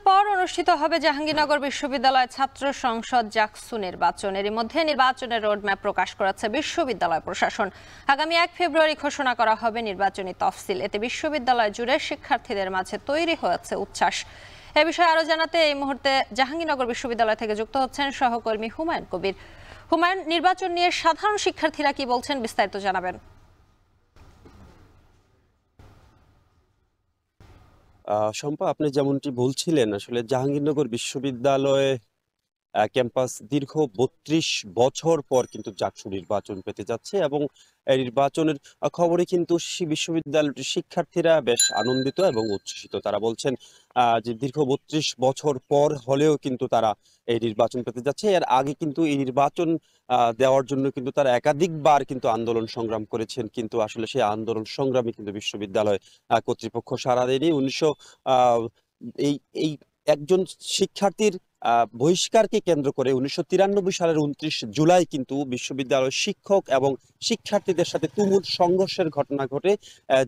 পর অনুষ্ঠিত হবে জাহাঙ্গীরনগর বিশ্ববিদ্যালয় ছাত্র সংসদ জাকসু নির্বাচন। এর মধ্যে নির্বাচনের রোডম্যাপ প্রকাশ করেছে বিশ্ববিদ্যালয় প্রশাসন। আগামী 1 ফেব্রুয়ারি ঘোষণা করা হবে নির্বাচনী তফসিল। এতে বিশ্ববিদ্যালয় জুড়ে শিক্ষার্থীদের মাঝে তৈরি হয়েছে উচ্ছ্বাস। এ বিষয়ে আরো জানাতে এই মুহূর্তে জাহাঙ্গীরনগর বিশ্ববিদ্যালয় থেকে যুক্ত হচ্ছেন সহকর্মী হুমায়ুন কবির। হুমায়ুন, নির্বাচন নিয়ে সাধারণ শিক্ষার্থীরা কি বলছেন, বিস্তারিত জানাবেন। শম্পা, আপনি যেমনটি বলছিলেন, আসলে জাহাঙ্গীরনগর বিশ্ববিদ্যালয়ে ক্যাম্পাস দীর্ঘ ৩২ বছর পর কিন্তু জাকসু নির্বাচন পেতে যাচ্ছে এবং এই নির্বাচনের খবরে কিন্তু বিশ্ববিদ্যালয়টির শিক্ষার্থীরা বেশ আনন্দিত এবং উচ্ছ্বসিত। তারা বলছেন যে দীর্ঘ ৩২ বছর পর হলেও কিন্তু তারা এই নির্বাচন পেতে যাচ্ছে। এর আগে কিন্তু এই নির্বাচন দেওয়ার জন্য কিন্তু তারা একাধিকবার কিন্তু আন্দোলন সংগ্রাম করেছেন, কিন্তু আসলে সেই আন্দোলন সংগ্রামে কিন্তু বিশ্ববিদ্যালয় কর্তৃপক্ষ সাড়া দেয়নি। এই এই একজন শিক্ষার্থীর বহিষ্কারকে কেন্দ্র করে ১৯৯৩ সালের ২৯ জুলাই কিন্তু বিশ্ববিদ্যালয়ের শিক্ষক এবং শিক্ষার্থীদের সাথে তুমুল সংঘর্ষের ঘটনা ঘটে,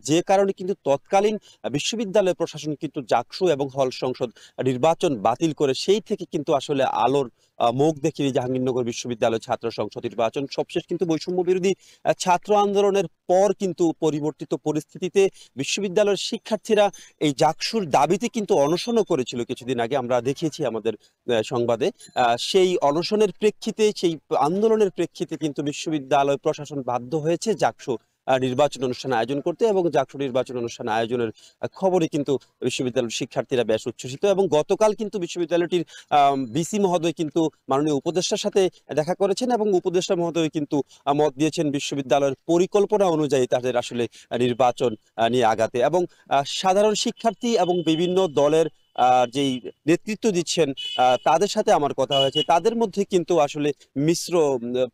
যে কারণে কিন্তু তৎকালীন বিশ্ববিদ্যালয় প্রশাসন কিন্তু জাকসু এবং হল সংসদ নির্বাচন বাতিল করে সেই থেকে কিন্তু আসলে আলোর মুখ দেখিয়ে জাহাঙ্গীরনগর বিশ্ববিদ্যালয় ছাত্র সংসদ নির্বাচন। সবশেষ কিন্তু বৈষম্য বিরোধী ছাত্র আন্দোলনের পর কিন্তু পরিবর্তিত পরিস্থিতিতে বিশ্ববিদ্যালয়ের শিক্ষার্থীরা এই জাকসুর দাবিতে কিন্তু অনশনও করেছিল কিছুদিন আগে, আমরা দেখিয়েছি আমাদের সংবাদে। সেই অনশনের প্রেক্ষিতে, সেই আন্দোলনের প্রেক্ষিতে কিন্তু বিশ্ববিদ্যালয় প্রশাসন বাধ্য হয়েছে জাকসু নির্বাচন অনুষ্ঠান আয়োজন করতে এবং জাকসু নির্বাচন অনুষ্ঠান আয়োজনের খবরে কিন্তু বিশ্ববিদ্যালয়ের শিক্ষার্থীরা বেশ উচ্ছ্বসিত। এবং গতকাল কিন্তু বিশ্ববিদ্যালয়টির ভিসি মহোদয় কিন্তু মাননীয় উপদেষ্টার সাথে দেখা করেছেন এবং উপদেষ্টা মহোদয় কিন্তু মত দিয়েছেন বিশ্ববিদ্যালয়ের পরিকল্পনা অনুযায়ী তাদের আসলে নির্বাচন নিয়ে আগাতে। এবং সাধারণ শিক্ষার্থী এবং বিভিন্ন দলের যেই নেতৃত্ব দিচ্ছেন তাদের সাথে আমার কথা হয়েছে, তাদের মধ্যে কিন্তু আসলে মিশ্র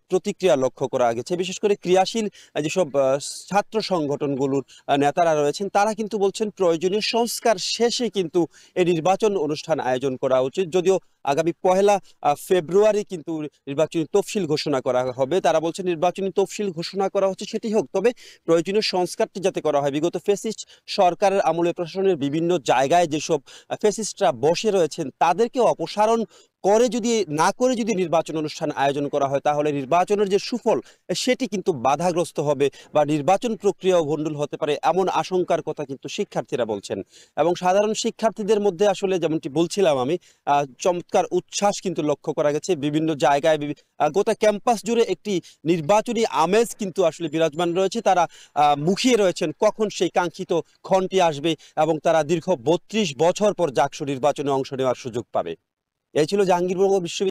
প্রতিক্রিয়া লক্ষ্য করা গেছে। বিশেষ করে ক্রিয়াশীল যেসব ছাত্র সংগঠনগুলোর নেতারা রয়েছেন, তারা কিন্তু বলছেন প্রয়োজনীয় সংস্কার শেষে কিন্তু এই নির্বাচন অনুষ্ঠান আয়োজন করা উচিত। যদিও আগামী 1 ফেব্রুয়ারি কিন্তু নির্বাচনী তফসিল ঘোষণা করা হবে। তারা বলছেন নির্বাচনী তফসিল ঘোষণা করা হচ্ছে সেটি হোক, তবে প্রয়োজনীয় সংস্কারটি যাতে করা হয়। বিগত ফ্যাসিস্ট সরকারের আমলে প্রশাসনের বিভিন্ন জায়গায় যেসব ফ্যাসিস্টরা বসে রয়েছেন তাদেরকে অপসারণ করে যদি নির্বাচন অনুষ্ঠান আয়োজন করা হয়, তাহলে নির্বাচনের যে সুফল সেটি কিন্তু বাধাগ্রস্ত হবে বা নির্বাচন প্রক্রিয়াও ভণ্ডুল হতে পারে, এমন আশঙ্কার কথা কিন্তু শিক্ষার্থীরা বলছেন। এবং সাধারণ শিক্ষার্থীদের মধ্যে আসলে যেমনটি বলছিলাম আমি, চমৎকার উচ্ছ্বাস কিন্তু লক্ষ্য করা গেছে। বিভিন্ন জায়গায় গোটা ক্যাম্পাস জুড়ে একটি নির্বাচনী আমেজ কিন্তু আসলে বিরাজমান রয়েছে। তারা মুখিয়ে রয়েছেন কখন সেই কাঙ্ক্ষিত ক্ষণটি আসবে এবং তারা দীর্ঘ ৩২ বছর পর জাকসু নির্বাচনে অংশ নেওয়ার সুযোগ পাবে। এই ছিল জাহাঙ্গীরনগর বিশ্ববিদ্যালয়